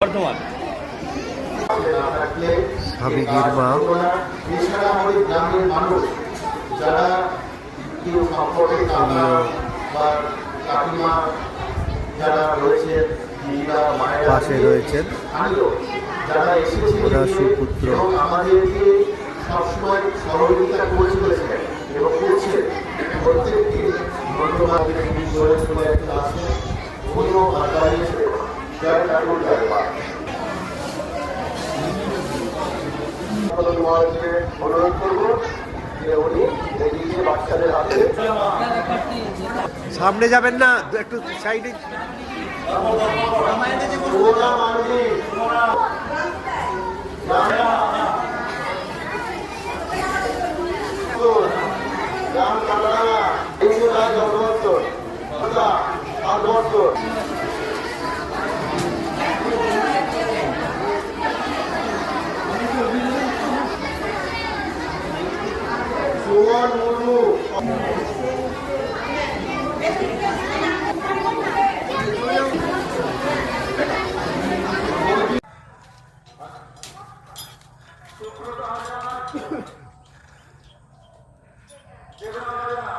বর্ধমান সাবিগির মা পাশে রয়েছেন ওরা সুপুত্র। আমাদেরকে সবসময় সহযোগিতা করে চলেছিলেন এবং করছেন। প্রত্যেকটি ধন্যবাদ আছে ধন্যবাদ জানিয়েছে। জয় ঠাকুর জয় মা। অনুরোধ করবো যে উনি এদিকে বাচ্চাদের হাতে সামনে যাবেন না, একটু সাইডে। সুমন মুর্মু সুব্রত হাজরা